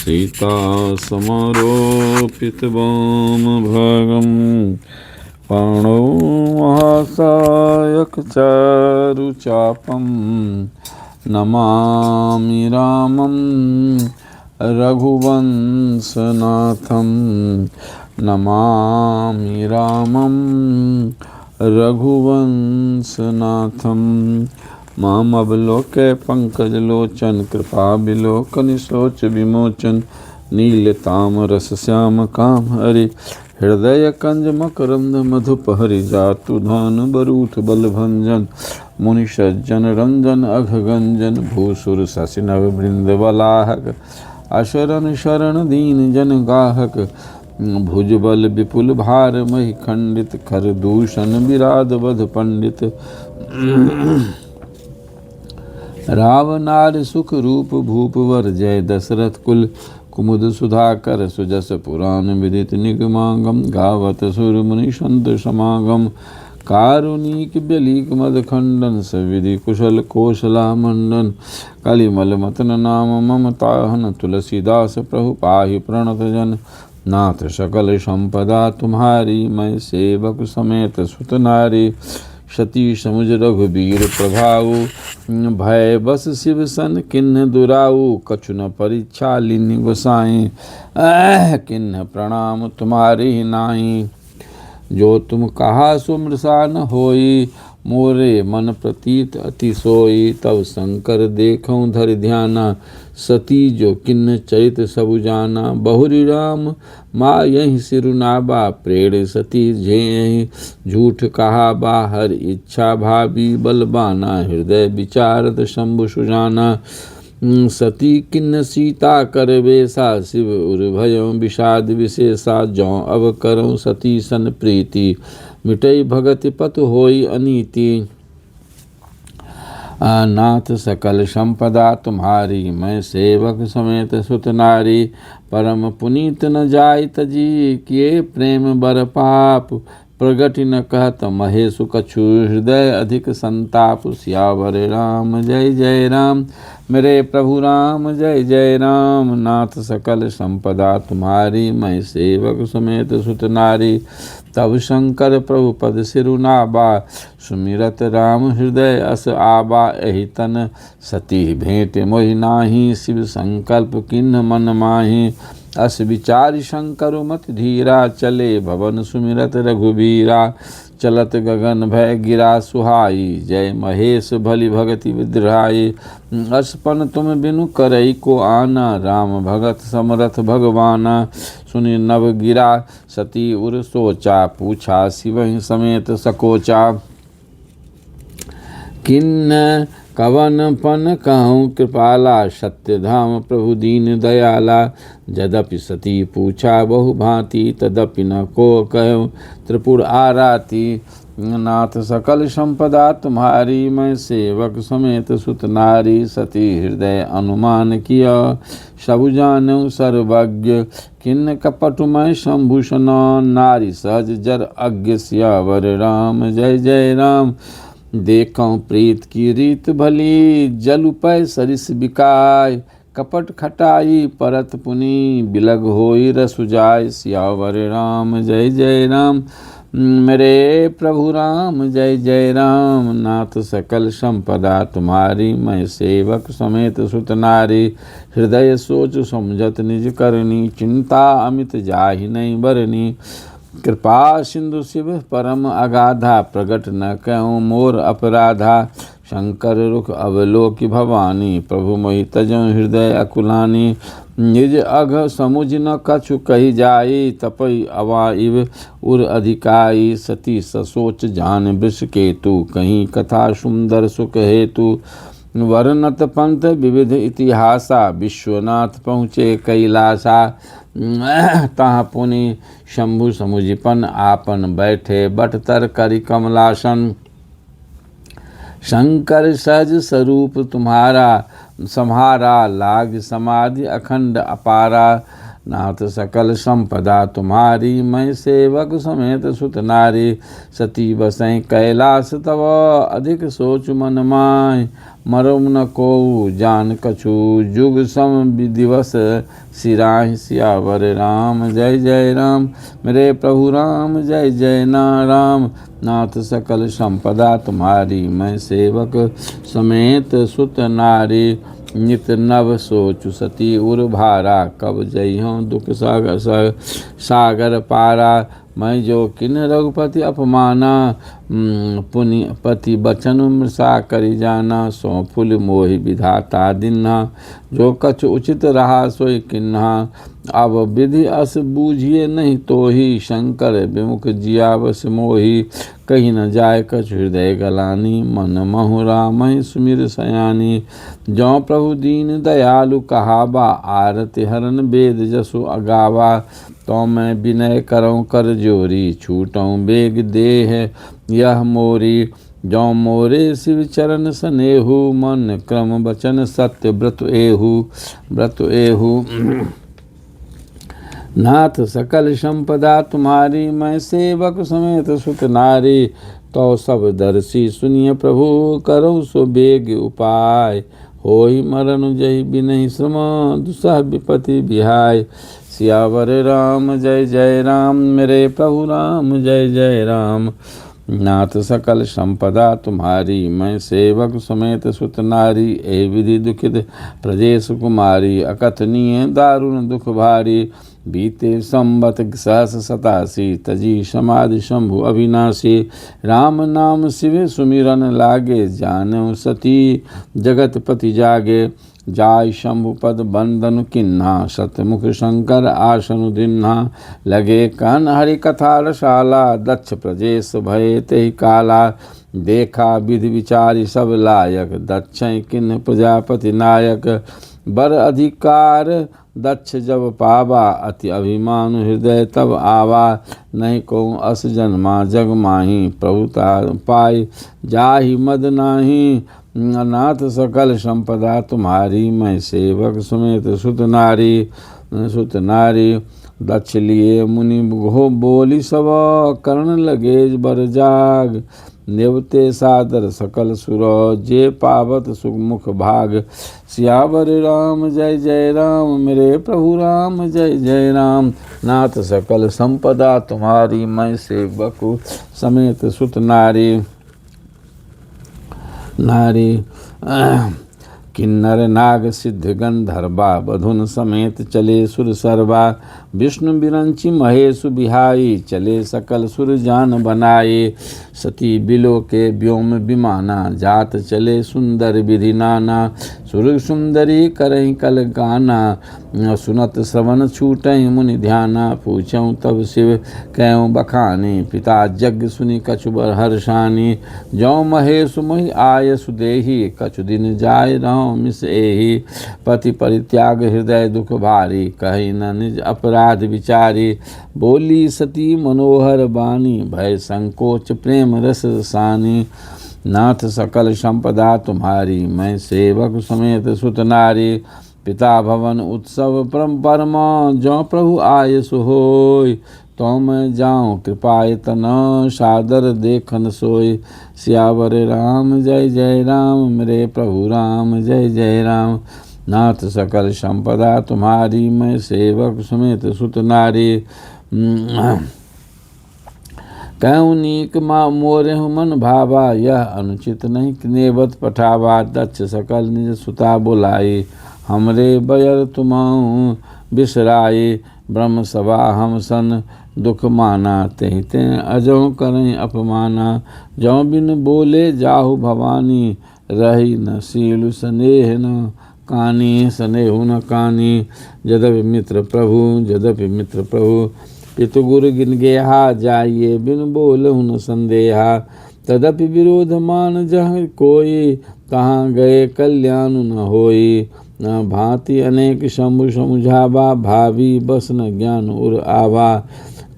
सीता समरोपित वामभागं पाणौ महासायक चारुचापं नमामि रामं रघुवंशनाथं नमामि रामं रघुवंशनाथं मामवलोकय पंकजलोचन कृपाविलोकनिशोच विमोचन नीलतामरस श्याम काम हरि हृदय कंज मकरंद मधुपहरि जातु धान बरूथ बलभंजन मुनि सज्जन रंजन अघगंजन भूसुर शशिनव बृंदवलाहक अशरण शरण दीन जन गाहक भुजबल विपुल भार मही खंडित कर दूषण विराध वध पंडित रावनार सुख रूप भूप वर जय दशरथ कुल कुमुद सुधाकर सुजस पुराण विदित निगमागम गावत सुर मुनि संत समागम कारुणिक व्यलीक मद खंडन सविधि कुशल कौशला मंडन कलिमल मतन नाम ममताहन तुलसीदास प्रभु पाहि प्रणत जन नाथ सकल संपदा तुम्हारी मैं सेवक समेत सुत नारी सती समुझ रघुबीर प्रभाऊ भय बस शिव सन किन्ह दुराऊ कछु न परीक्षा लीन गोसाई किन्ह प्रणाम तुम्हारी नाई जो तुम कहा सुमृषा न होई मोरे मन प्रतीत अति सोई तब शंकर देखऊं धरि ध्याना सती जो किन्न चरित सबु जाना बहुरी राम माँ यही सिरुनाबा प्रेड़ सती झेहि झूठ कहा बाहर इच्छा भावी बलबाना हृदय विचारत शंभु सुजाना सती किन्न सीता कर बेसा शिव उर भयं विषाद विशेषा जौ अब करऊं सती सन प्रीति मिटई भगति पत होई अनीति नाथ सकल संपदा तुम्हारी मैं सेवक समेत सुत नारी परम पुनीत न जाय तजी किए प्रेम बर पाप प्रगति न कहत महेशु कछु हृदय अधिक संताप सियावर राम जय जय राम मेरे प्रभु राम जय जय राम नाथ सकल संपदा तुम्हारी मैं सेवक समेत सुत नारी तब शंकर प्रभु पद सिरुनाबा सुमिरत राम हृदय अस आबा एहि तन सती भेंट मोहि नाही शिव संकल्प किन्ह मन माहि अस विचारि शंकर मत धीरा चले भवन सुमिरत रघुबीरा चलत गगन भय गिरा सुहाई जय महेश भली भगति विद्राई अर्पण तुम बिनु करई को आना राम भगत समरथ भगवाना सुनि नव गिरा सती उर सोचा पूछा शिव समेत सकोचा किन्न कवन पन कहूँ कृपाला सत्य धाम प्रभु दीन दयाला यद्यपि सती पूछा बहु भांति तदपि न को कहूँ त्रिपुर आराती नाथ सकल संपदा तुम्हारी मैं सेवक समेत सुत नारी सती हृदय अनुमान किया सब जानऊ सर्वज्ञ किन्न कपट मैं शंभूषण नारी सहज जर अज्ञ सियावर राम जय जय राम देखऊं प्रीत की रीत भली जलुपय सरिस बिकाय कपट खटाई परत पुनि बिलग होई रसुजाय सियावर राम जय जय राम मेरे प्रभु राम जय जय राम नाथ सकल संपदा तुम्हारी मैं सेवक समेत सुत नारी हृदय सोच समझत निज करनी चिंता अमित जाहि नहीं बरनी कृपा सिंधु शिव परम अगाधा प्रगट न कहूँ मोर अपराधा शंकर रुख अवलोकि भवानी प्रभु मोहि तजो हृदय अकुलानी निज अघ समुझ न कछु कही जाई तपई अवाइव उर अधिकाई सती ससोच जान वृष केतु कहीं कथा सुंदर सुख हेतु वर्णत पंथ विविध इतिहासा विश्वनाथ पहुँचे कैलासा तहाँ पुनि शंभु समुझिपन आपन बैठे बटतर करि कमलासन शंकर सहज स्वरूप तुम्हारा सम्हारा लाग समाधि अखंड अपारा नाथ सकल संपदा तुम्हारी, मैं सेवक समेत सुत नारी। सती बसै कैलास तव, अधिक सोच मन माय। मरम न को जान कछु, जुग सम दिवस सिराहि। सियावर राम जय जय राम, मेरे प्रभु राम जय जय राम। नाथ सकल संपदा तुम्हारी, मैं सेवक समेत सुत नारी। नित नव सोचु सती उर भारा, कब जइहों दुख सागर पारा। मैं जो किन रघुपति अपमाना, पुनि पति बचन मृषा करि जाना। सो फूल मोहि विधाता दिन्हा, जो कछु उचित रहा सोई किन्हा। अब विधि अस बूझिए नहीं तोहि, शंकर विमुख जियावस मोहि। कहीं न जाय कछु हृदय गलानी, मन महु रामहि सुमिर सयानी। जौ प्रभु दीन दयालु कहावा, आरति हरन वेद जसु अगावा। तो मैं विनय करऊँ कर जोरी, छूटऊँ बेग देह यह मोरी। जौ मोरे शिव चरण सनेहु, मन क्रम वचन सत्य व्रत एहु। नाथ सकल संपदा तुम्हारी, मैं सेवक समेत सुत नारी। तो सब दर्शी सुनिए प्रभु, करो सो बेग उपाय। होई मरण जय बिनहि श्रम, दुसह विपति बिहाय। सियावर राम जय जय राम, मेरे प्रभु राम जय जय राम। नाथ सकल संपदा तुम्हारी, मैं सेवक समेत सुत नारी। ए विधि दुखित प्रदेश कुमारी, अकथनीय दारुण दुख भारी। बीते संबत सहस 87, तजी समाधि शंभु अविनाशी। राम नाम शिव सुमिरन लागे, जानऊ सती जगत पति जागे। जाय शंभु पद बंदन किन्हा, सतमुख शंकर आसन दिन्हा। लगे कान हरि कथा रसाला, दक्ष प्रजेश भय तेहि काला। देखा विधि विचारी सब लायक, दक्ष किन्ह प्रजापति नायक। बर अधिकार दक्ष जब पावा, अति अभिमान हृदय तब आवा। नहीं को अस जन्मा जग माही, प्रभुता पाई जाहि मद नाही। नाथ सकल संपदा तुम्हारी, मैं सेवक समेत सुत नारी। दक्ष लिए मुनि घो बोली सब, कर्ण लगे बर जाग। नेवते सादर सकल सुर, जे पावत सुमुख भाग। सियावर राम जय जय राम, मेरे प्रभु राम जय जय राम। नाथ सकल संपदा तुम्हारी, मैं सेवक समेत सुत नारी। किन्नर नाग सिद्ध गंधर्वा, बधुन समेत चले सुर सर्वा। विष्णु बिरंची महेशु बिहाई, चले सकल सुर जान बनाए। सती बिलो के व्योम विमाना, जात चले सुंदर विधि नाना। सुर सुंदरी करहीं कल गाना, सुनत श्रवण छूटहीं मुनि ध्याना। पूछऊँ तब शिव कह्यों बखानी, पिता यज्ञ सुनि कछु बर हर्षानी। जौ महेशु मोहि आयसु देहि, कछु दिन जाय रहूं मिस एहि। पति परित्याग हृदय दुख भारी, कहीं न निज अपराध विचारी। बोली सती मनोहर बानी, भय संकोच प्रेम रस सानी। नाथ सकल संपदा तुम्हारी, मैं सेवक समेत सुत नारी। पिता भवन उत्सव परम परमा, जो प्रभु आयसु होय। तो मैं जाऊँ कृपायतन, सादर देखन सोय। सियावर राम जय जय राम, मेरे प्रभु राम जय जय राम। नाथ सकल संपदा तुम्हारी, मैं सेवक समेत सुत नारी। कहूँ नीक माँ मोरे मन भावा, यह अनुचित नहीं नेवत पठावा। दक्ष सकल निज सुता बुलाई, हमरे बयर तुमहु बिसराई। ब्रह्म सभा हम सन दुख माना, तेहि ते अजों करें अपमाना। जौ बिन बोले जाहु भवानी, रही न सीलु स्नेह न कानी। स्नेहु न कानी, यद्यपि मित्र प्रभु। पितु गुरु गिन गेहा, जाइए बिन बोलहु न संदेहा। तदपि विरोध मान जह कोई, तहाँ गए कल्याण न होई। न भांति अनेक शंभु समुझावा, भावी बस न ज्ञान उर आवा।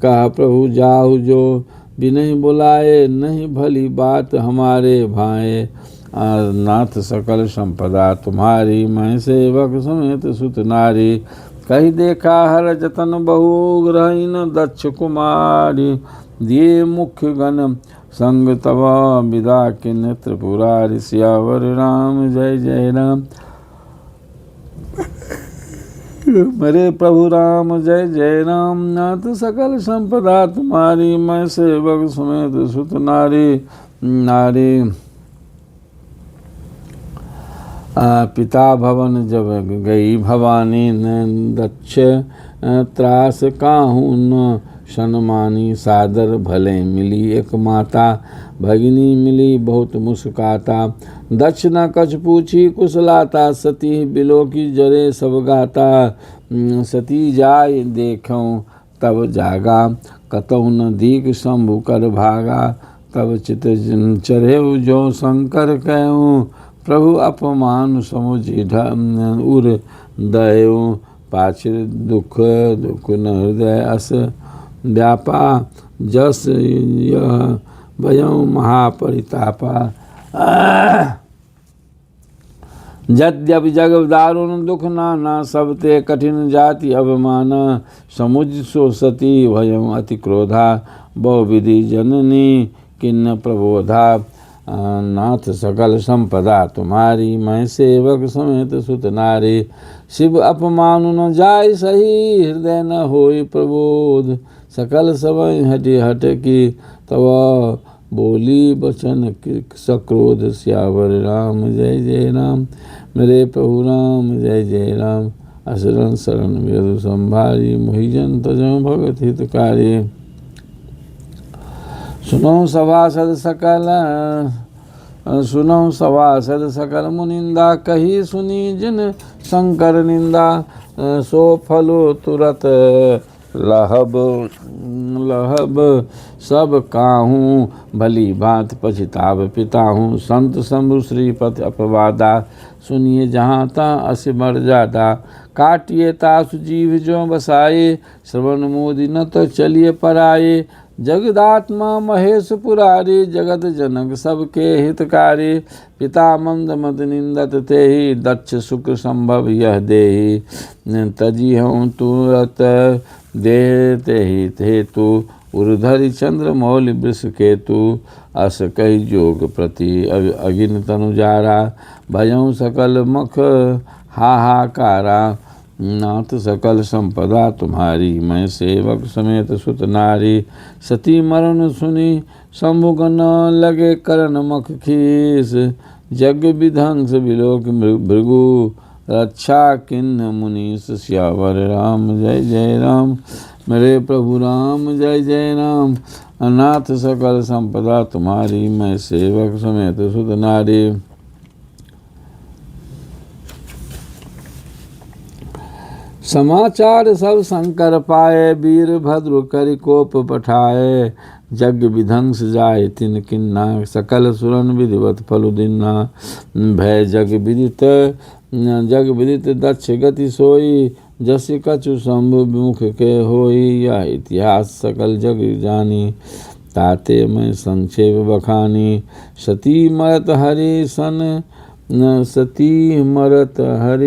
कहा प्रभु जाहु जो बिनहि बुलाए, नहीं भली बात हमारे भाए। नाथ सकल संपदा तुम्हारी, मैं सेवक समेत सुत नारी। कही देखा हर जतन बहु ग्रहीन दक्ष कुमारी, दिए मुख्य गण संग तव विदा किन त्रिपुरारि। सियावर राम जय जय राम। मेरे प्रभु राम जय जय राम। नाथ सकल संपदा तुम्हारी, मैं सेवक समेत सुत नारी। नारी पिता भवन जब गई भवानी, दक्ष त्रास काहू न सन्मानी। सादर भले मिली एक माता, भगिनी मिली बहुत मुस्काता। दक्ष न कछ पूछी कुशलाता, सती बिलो की जरे सब गाता। सती जाय देखूं तब जागा, कतहु न दीक शंभु कर भागा। तब चित चढ़ेउ जो शंकर कहूँ, प्रभु अपमान समुझि उर दयु। पाछिर दुख दुख न हृदय अस व्यापा, जस यह भयउ महापरितापा। यद्यपि जग दारुण दुख नाना, सब ते कठिन जाति अवमान। समुझ सो सती भयउ अति क्रोधा, बहुविधि जननी किन्न प्रबोधा। नाथ सकल संपदा तुम्हारी, मैं सेवक समेत सुत नारी। शिव अपमान न जाय सही, हृदय न होय प्रबोध। सकल समय हटि हट की, तब बोली बचन सक्रोध। सियावर राम जय जय राम। मेरे प्रभु राम जय जय राम। असरण शरण वेद संभारी, मोहिजन तजं भगत हितकारी। सुनो सभासद सकल मुनिंदा, कही सुनी जिन शंकर निंदा। सो फलो तुरत लहब सब काहूँ, भली भांति पछिताव पिताहूँ। संत शंभु श्रीपति अपवादा, सुनिए जहाँ ता अस मर्यादा। काटिए तासु जीव जो बसाए, श्रवण मोदि न तो चलिए पराए। जगदात्मा महेश पुरारी, जगत जनक सबके हितकारी। पिता मंद मत निंदत तेहि, दक्ष शुक्र संभव यह देहि। तजी हूँ तुरत दे तेहि हेतु, उर्धरि चंद्र मौलि वृष केतु। अस कही जोग प्रति अगिन तनुजारा, भयउ सकल मुख हाहाकारा। नाथ सकल संपदा तुम्हारी, मैं सेवक समेत सुत नारी। सती मरण सुनी शंभुगन, लगे करण मुख खीस। जग विध्वंस विलोक भृगु, रक्षा किन्न मुनीस। सियावर राम जय जय राम। मेरे प्रभु राम जय जय राम। नाथ सकल संपदा तुम्हारी, मैं सेवक समेत सुत नारी। समाचार सब शंकर पाए, वीरभद्र करि कोप पठाए। जग विध्वंस जाय तिन किन्ना, सकल सुरन विधिवत फलु दिन्ना। भय जग विदित दक्ष गति सोई, जस कछु शंभु विमुख के होई। यह इतिहास सकल जग जानी, ताते मैं संक्षेप बखानी। सती मरत हरि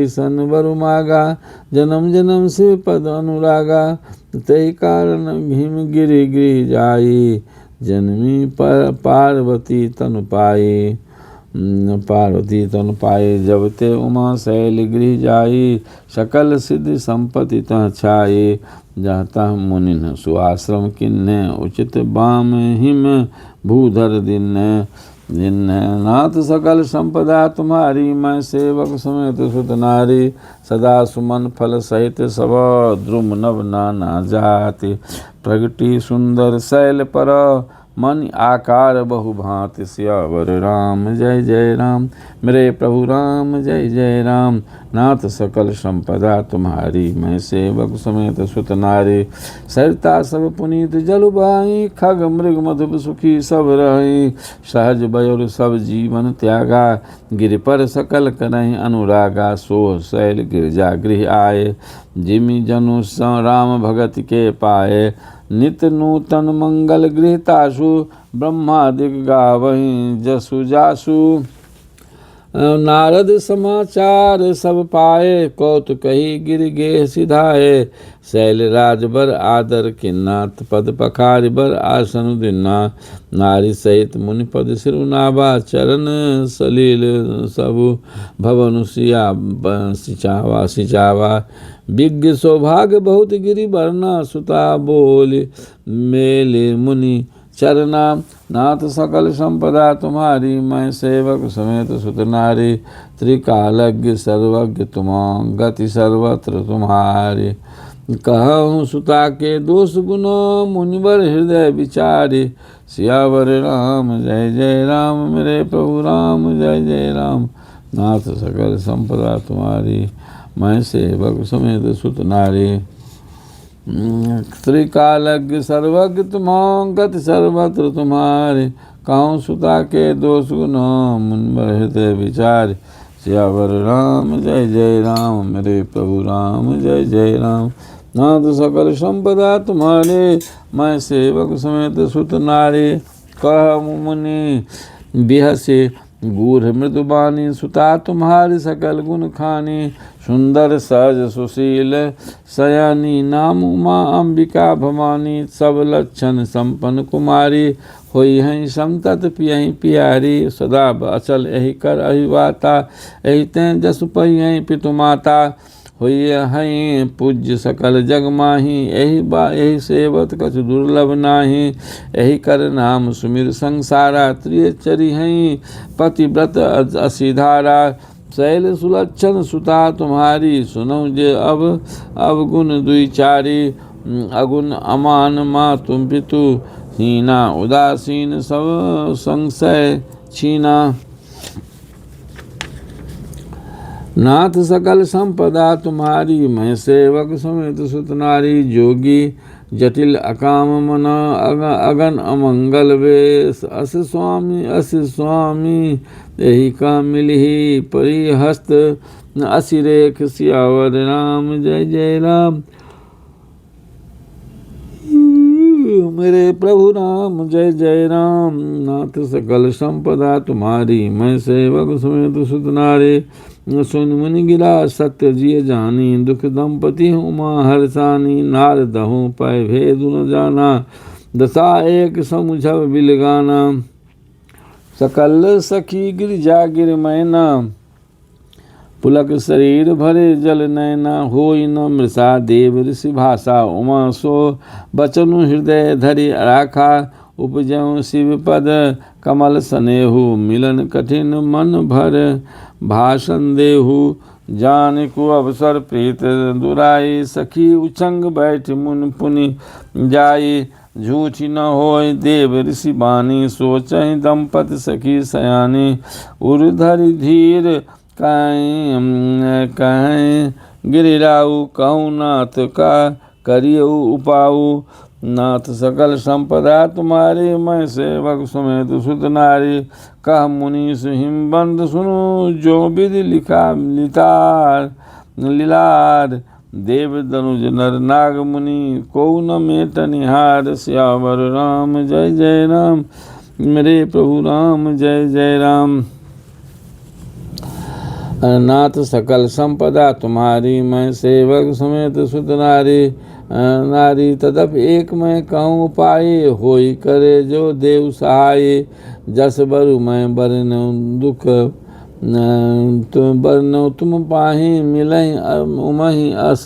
सन वरु मागा, जन्म जन्म से पद अनुरागा। तहि कारण भीम गिरि गृह जाई, जन्मी पार्वती तनु पाई। जब ते उमा शैल गृह जाई, सकल सिद्धि संपत्ति तह छाई। जहाँ तह मुनिन सुआश्रम किन्ने, उचित बाम हिम भूधर दिन्ने। नाथ सकल संपदा तुम्हारी, मैं सेवक समेत सुत नारी। सदा सुमन फल सहित सब, द्रुम नव नाना जाति। प्रगति सुंदर शैल पर, मन आकार बहु भांति। सियावर राम जय जय राम। मेरे प्रभु राम जय जय राम। नाथ सकल संपदा तुम्हारी, मैं सेवक समेत सुत नारी। सरिता सब पुनीत जल बहाई, खग मृग मधुप सुखी सब रही। सहज बयोर सब जीवन त्यागा, गिर पर सकल करहि अनुरागा। सोह शैल गिरजा गृह आए, जिमि जनु राम भगत के पाए। नित नूतन मंगल गृहतासु, ब्रह्मादिक गावहि जसु जासु। नारद समाचार सब पाए, कौतुक कही गिर गेह सिधाए। शैल राज बर आदर किन्नाथ, पद पखार बर आसन दिन्ना। नारी सहित मुनि पद सिरुनावा, चरण सलील सबु भवन सिचावा सिचावा। विज्ञ सौभाग्य बहुत गिरि बरना, सुता बोल मेले मुनि चरना। नाथ सकल संपदा तुम्हारी, मैं सेवक समेत सुत नारी। त्रिकालज्ञ सर्वज्ञ तुम, गति सर्वत्र तुम्हारी। कहूँ सुता के दोष गुण, मुनिवर हृदय विचारी। सियावर राम जय जय राम, मेरे प्रभु राम जय जय राम। नाथ सकल संपदा तुम्हारी, मैं सेवक समेत सुत नारी। त्रिकालज्ञ सर्वज्ञ तुम, गति सर्वत्र तुम्हारे। कहूँ सुता के दोष गुण, मुनिवर हृदय विचार। सियावर राम जय जय राम, मेरे प्रभु राम जय जय राम। नाथ सकल संपदा तुम्हारे, मैं सेवक समेत सुत नारी। कह मुनि बिहसे गूढ़ मृदुबानी, सुता तुम्हारी सकल गुण खानी। सुंदर सहज सुशील सयानी, नाम उमा अंबिका भवानी। सब लक्षण संपन्न कुमारी, होई हैं संतत पियहीं पियारी। सदा अचल यही कर अहिवाता, यही तें जस पई पितु माता। होई हैं पूज्य सकल जग माही, यही सेवत कछु दुर्लभ नाही। यही कर नाम सुमिर संसारा, त्रिचरी हैं पतिव्रत असिधारा। शैल सुलक्षण सुता तुम्हारी, सुनौ जे अब गुण दुई चारी। अगुण अमान माँ तुम पितु हीना, उदासीन सब संशय छीना। नाथ सकल संपदा तुम्हारी, मैं सेवक समेत सुत नारी। जोगी जटिल अकाम मना, अगन अमंगल वेश। अस स्वामी यही का मिलही परिहस्त। असिरेख सियावर राम जय जय राम, मेरे प्रभु राम जय जय राम। नाथ सकल संपदा तुम्हारी, मैं सेवक समेत सुत नारी। सुन मुनि गिरा सत्य जिय जानी, दुख दंपति उमा हर्षानी। नारद हूँ पै भेद न जाना, दशा एक समुझब बिलगाना। सकल सखी गिरिजा गिर मैना, पुलक शरीर भरे जल नैना। होई न मृषा देव ऋषि भाषा, उमा सो बचनु हृदय धरि राखा। उपजऊ शिव पद कमल सनेहु, मिलन कठिन मन भर भाषण देहु। जान को अवसर प्रीत दुराई, सखी उछंग बैठ मुन पुनि जाई। झूठी न होय देव ऋषि बानी, सोचहि दंपति सखी सयानी। उर्धरि धीर कहीं गिरिराऊ, कहूँ नाथ का करियऊ उपाऊ। नाथ सकल संपदा तुम्हारी, मैं सेवक समेत सुत नारी। कह मुनीष हिमबंद सुनो, जो विधि लिखा लीलार। देव दनुज नर नाग मुनि, को न मेट निहार। सियावर राम जय जय राम, मेरे प्रभु राम जय जय राम। नाथ सकल संपदा तुम्हारी, मैं सेवक समेत सुत नारी। नारी तदप एक मैं कहूँ पाए, होई करे जो देव सहाय। जस बरु मैं बरनौ दुख बरनौ तुम पाही। मिलहि उमहि अस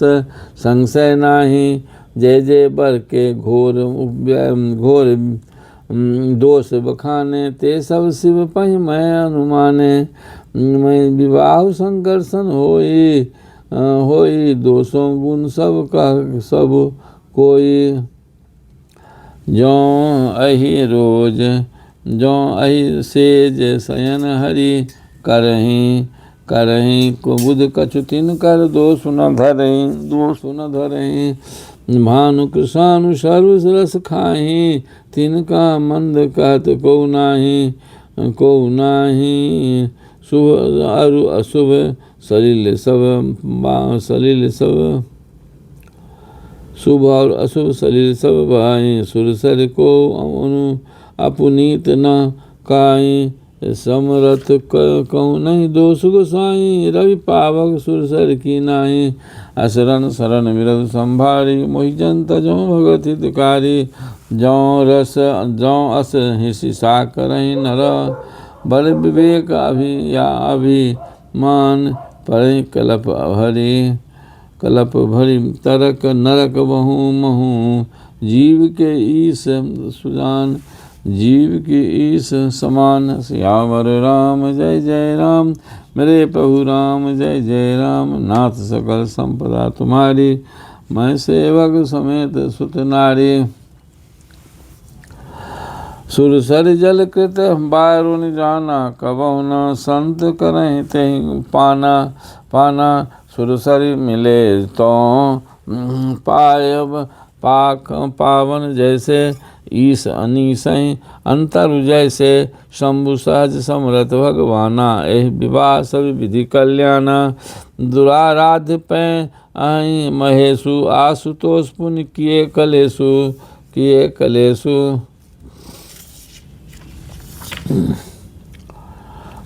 संशय नाही। जय जय बर के घोर दोष बखाने, ते सब शिव पहि मैं अनुमाने। मैं विवाह संकर्षण होई, दोषों गुण सब का सब कोई। जो अहि रोज जो अहि सेज शयन हरि, करहीं को बुध कछु तिन कर। दोष न धरहीं भानु कृषानु सर्व रस खाही। तिनका मंद कहत को नाही। शुभ अरु अशुभ सलिल सब शुभ और अशुभ सलिल सब भाई। सुरसर को अपुनीत न काई, समरथ कहूँ नहीं दोष गोसाई, रवि पावक सुरसर की नाही। असरन शरण विरध संभारी, मोहि जंत जो भगत हितकारी। जौ अस हिसा करहि नर, बल विवेक अभिमान। पढ़े कलप भरी तरक नरक बहु महू। जीव के ईस सुजान, जीव की ईस समान। सियावर राम जय जय राम, मेरे प्रभु राम जय जय राम। नाथ सकल संपदा तुम्हारी, मैं सेवक समेत सुत नारी। सुरसर जल कृत बारुन जाना, कबहु न संत करें तेहि पाना। सुरसर मिले तो पावन जैसे, ईस अनीसै अंतर जैसे। शंभु सहज समरथ भगवाना, एह विवाह सब विधि कल्याणा। दुराराध्य पै आई महेशु, आशुतोष पुण्य किए कलेशु।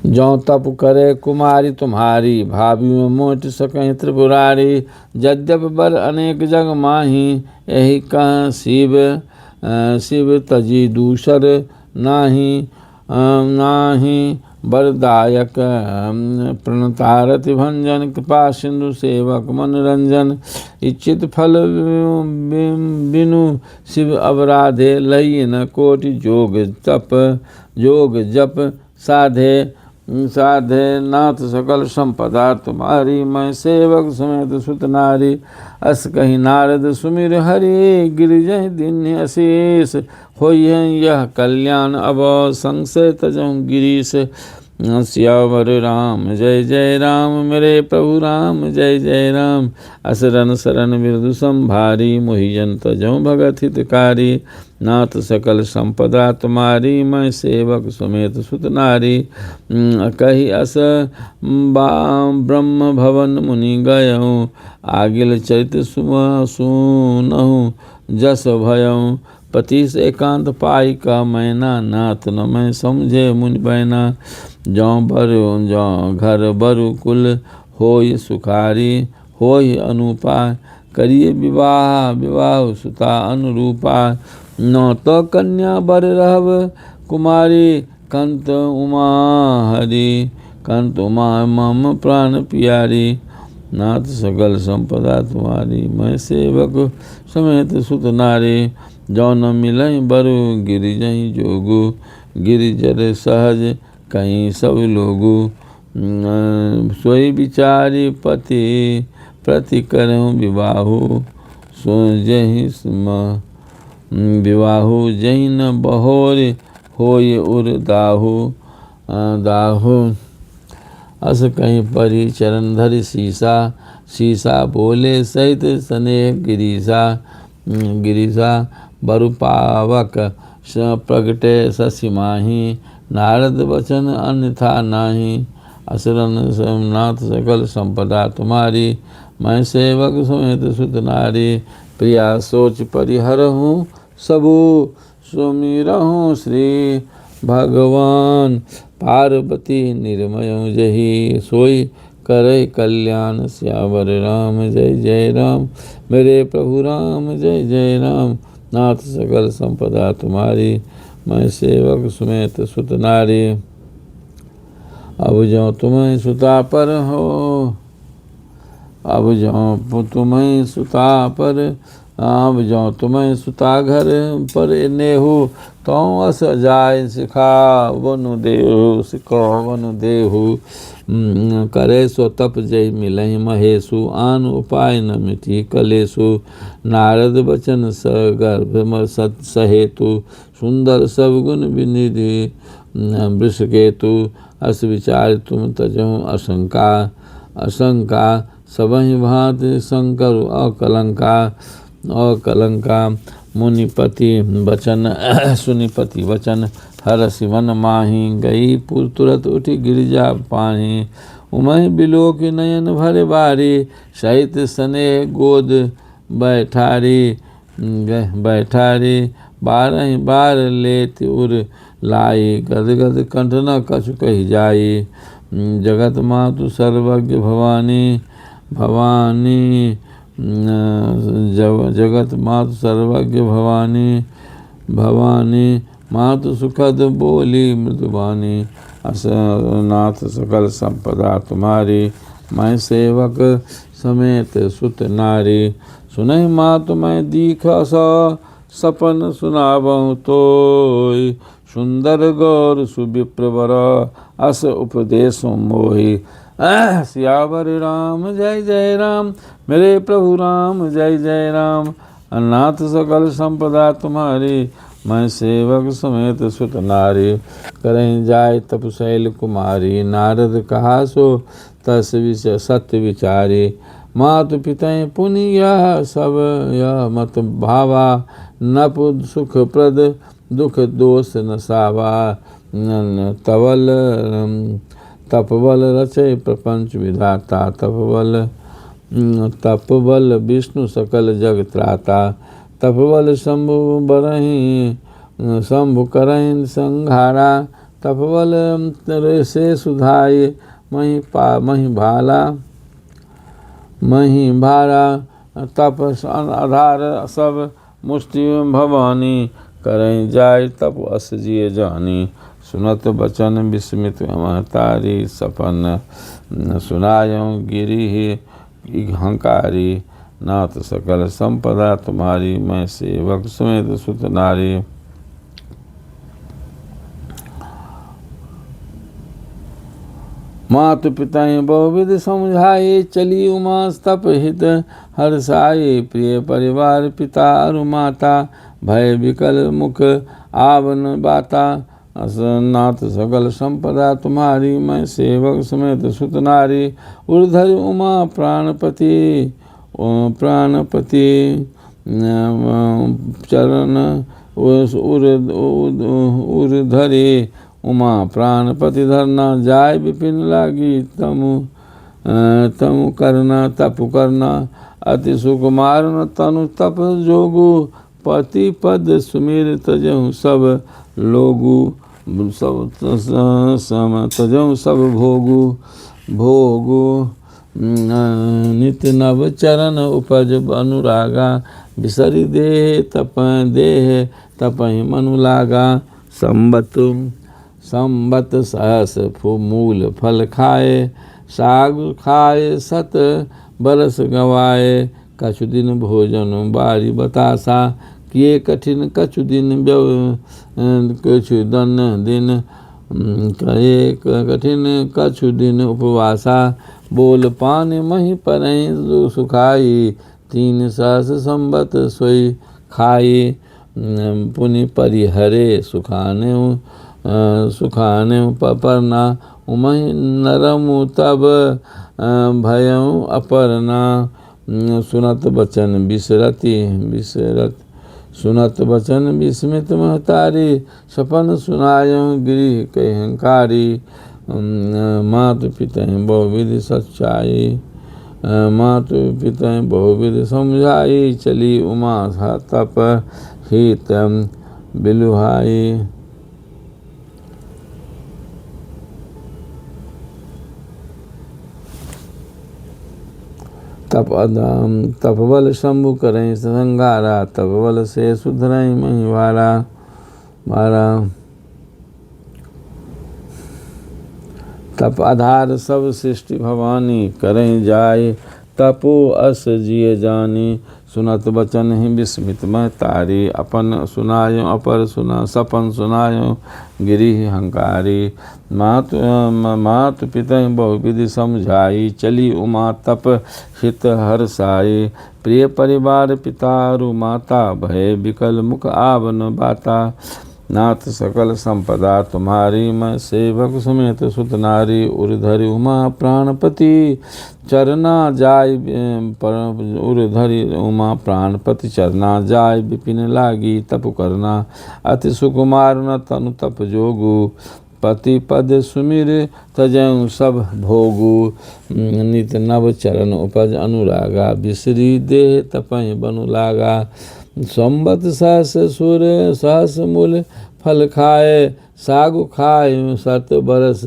जौ तप करे कुमारी तुम्हारी, भाभी में मोट सकें त्रिपुरारी। यद्यप बर अनेक जग माही, यही कह शिव तजी दूसर नाही। बरदायक प्रणतारति भंजन, कृपा सिंधु सेवक मनोरंजन। इच्छित फल बिनु शिव अवराधे, लई न कोटि जोग जप साधे। नाथ सकल संपदा तुम्हारी, मैं सेवक समेत सुत नारी। अस कही नारद सुमिर हरि, गिरिजहि दीन्हि अशेष। होई यह कल्याण अब, संशय तजहु गिरीश। सियावर राम जय जय राम, मेरे प्रभु राम जय जय राम। असरन शरण बिरधु संभारी, मोहि जन तजहु भगत हितकारी। नाथ सकल संपदा तुम्हारी, मैं सेवक समेत सुत नारी। कही अस ब्रह्म भवन मुनि गयऊँ, आगिल चरित सुनहु जस भयऊँ। पति से एकांत पाई का मैना, नाथ न मैं समझे मुनि बैना। जौ घर बरु कुल होय सुखारी, होय अनुपा। करिए विवाह सुता अनुरूपा। न तो कन्या बर रहब कुमारी, कंत उमा हरि। कंत उमा मम प्राण प्यारी। नाथ सकल संपदा तुम्हारी, मैं सेवक समेत सुत नारी। जौ न मिलई बरु गिरिजहि जोगु, गिरिजर सहज कहीं सब लोगु। सोई विचारी पति प्रति करहु विवाहु। सो जहि विवाहु, जहि न बहोर होय उर दाहु। अस कहीं परी चरण धरि सीसा, बोले सहित स्नेह गिरीसा। बरु पावक प्रगटे शशि माही, नारद वचन अन्यथा नाही। असरन नाथ सकल संपदा तुम्हारी, मैं सेवक समेत सुत नारी। प्रिया सोच परिहरहूँ सबु, सुमिरहूँ श्री भगवान। पार्वती निर्मय जही, सोई करे कल्याण। सियावर राम जय जय राम, मेरे प्रभु राम जय जय राम। नाथ सकल संपदा तुम्हारी, मैं सेवक समेत सुत नारी। अब जो तुम्हें सुता पर हो, अब जो तुम्हें सुता पर, अब जो तुम्हें सुता घर पर नेहु। तो अस जाय सिखावनु देहु। करे सो तप जय मिलहि महेशु, आन उपाय न मिटी कलेशु। नारद बचन सगर्भ सहेतु, सुंदर सब गुण विनिधि वृषकेतु। अस विचार तुम तजहु आशंका, सबहि भांति शंकर अकलंका। मुनिपति वचन हरसि मन माही। गई पुर तुरत उठी गिरिजा पाही। उमहि बिलोक नयन भरे बारी, सहित स्नेह गोद बैठारी। 12 बार लेत उर लाई, गद गद कंठ न कछु कही जाई। जगत मातु सर्वज्ञ भवानी, भवानी जगत मातु सर्वज्ञ भवानी, भवानी मातु सुखद बोली मृदुबानी। नाथ सकल संपदा तुम्हारी, मैं सेवक समेत सुत नारी। सुनहि मातु मैं दीख सपन सुनावहु तोय, सुंदर गौर सुविप्रवर अस उपदेश मोहि। सियावर राम जय जय राम, मेरे प्रभु राम जय जय राम। नाथ सकल संपदा तुम्हारी, मैं सेवक समेत सुत नारी। करें जाय तपशैल कुमारी, नारद कहा सो तस विषय सत्य विचारी। मातु पितय पुनि यह सब यह मत भावा, नप सुख प्रद दुख दोष न सावा। तवल तपबल रचय प्रपंच विधाता, तपबल विष्णु सकल जग त्राता। तपबल शंभु बरहि शंभु करहि संहारा, तपबल से सुधाय मही भारा। तप आधार सब मुष्टि भवानी, करहि जाय तप अस जिय जानी। सुनत बचन विस्मित महतारी, सपन सुनायो गिरि हंकारी। नाथ सकल संपदा तुम्हारी, मैं सेवक समेत सुत नारी। मातु पिताएं बहुविध समझाए, चली उमा तप हित हर्षाए। प्रिय परिवार पिता अरु माता, भय विकल मुख आवन बाता। नाथ सकल संपदा तुम्हारी, मैं सेवक समेत सुत नारी। उर्धर उमा प्राणपति चरण उर धरे। उमा प्राणपति धरना, जाय विपिन लागी तमु करना। तप करना अति सुकुमार न तनु, तप जोगु पति पद सुमिर तजहु सब लोगु। सब तजहु सब भोगु नित्य नव चरण उपज अनुरागा। बिसरि देह तपहि मनु लागा। संबत सहस मूल फल खाए, साग खाए सत बरस गवाए। कछु दिन भोजन बारी बतासा, किए कठिन कछु दिन कठिन कछु दिन उपवासा। बोल पान मही परहि सुखाई, 3 सहस संबत सोई खाई। पुनि परिहरे सुखाने परना, उमहि नरमु तब भयउ अपरना। सुनत बचन सुनत बचन विस्मित महतारी, सपन सुनायउ गृह कहंकारी। मातु पितहि बहुविधि सच्चाई, मातु पितहि बहुविधि समझाई। चली उमा तप हित बिलुहाई। तपबल शंभु करहि संहारा, तपबल से सुधरहि मही भारा। तप आधार सब सृष्टि भवानी, करहि जाय तपो अस जिय जानी। सुनत बचन ही विस्मित महतारी, अपन सुनायो अपर सुना सपन सुनायो गिरिह हंकारी। मातु पितहि बहुविधि समझाई, चली उमा तप हित हर्षाई। प्रिय परिवार पितारु माता, भय विकल मुख आवन बाता। नाथ सकल संपदा तुम्हारी, मैं सेवक समेत सुत नारी। उर्धरि उमा प्राणपति चरना जाय उर्धरि उमा प्राणपति चरना जाय। विपिन लागी तप करना, अति सुकुमार न तनु तप जोगु। पति पद सुमिर तजहु सब भोगु, नित नव चरण उपज अनुरागा। बिसरी देह तपहि बनु लागा। संबत सहस सुर सहस मूल फल खाए, सागु खाए 7 बरस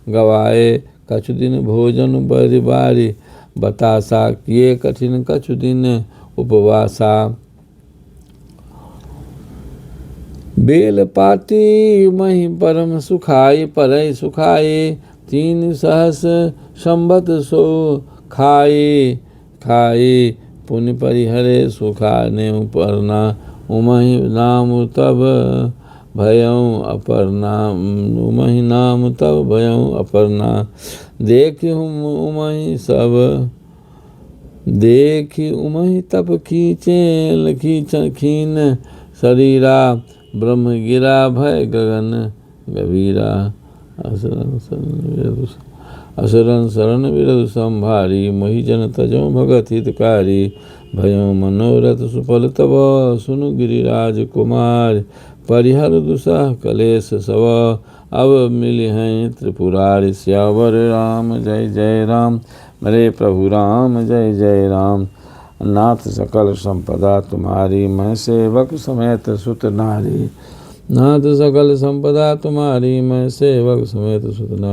गवाए, कछु दिन भोजन बरि बारी, बतासा किए कठिन कछु दिन उपवासा। बेल पाती मही परम सुखाई, परई सुखाई 3 सहस संबत सो खाई, खाई पुण्य परिहरे सुखाने परना, उमहि नाम तब भयं अपर्णा, उमहि नाम तब भयं अपर्णा। देखि उमहि सब देखि उमहि तप खींचे खीन शरीरा, ब्रह्म गिरा भय गगन गभीरा। असुरन शरण विरधु संभारी, मोहि जन तजो भगत हितकारी, भयों मनोरथ सुफल तब सुनु गिरिराज कुमार, परिहर दुसह कलेश सव अब मिली हैं त्रिपुरारि। सियावर राम जय जय राम, मेरे प्रभु राम जय जय राम। नाथ सकल संपदा तुम्हारी, मैं सेवक समेत सुत नारी, नाथ सकल संपदा तुम्हारी, मैं सेवक समेत सुत नारी।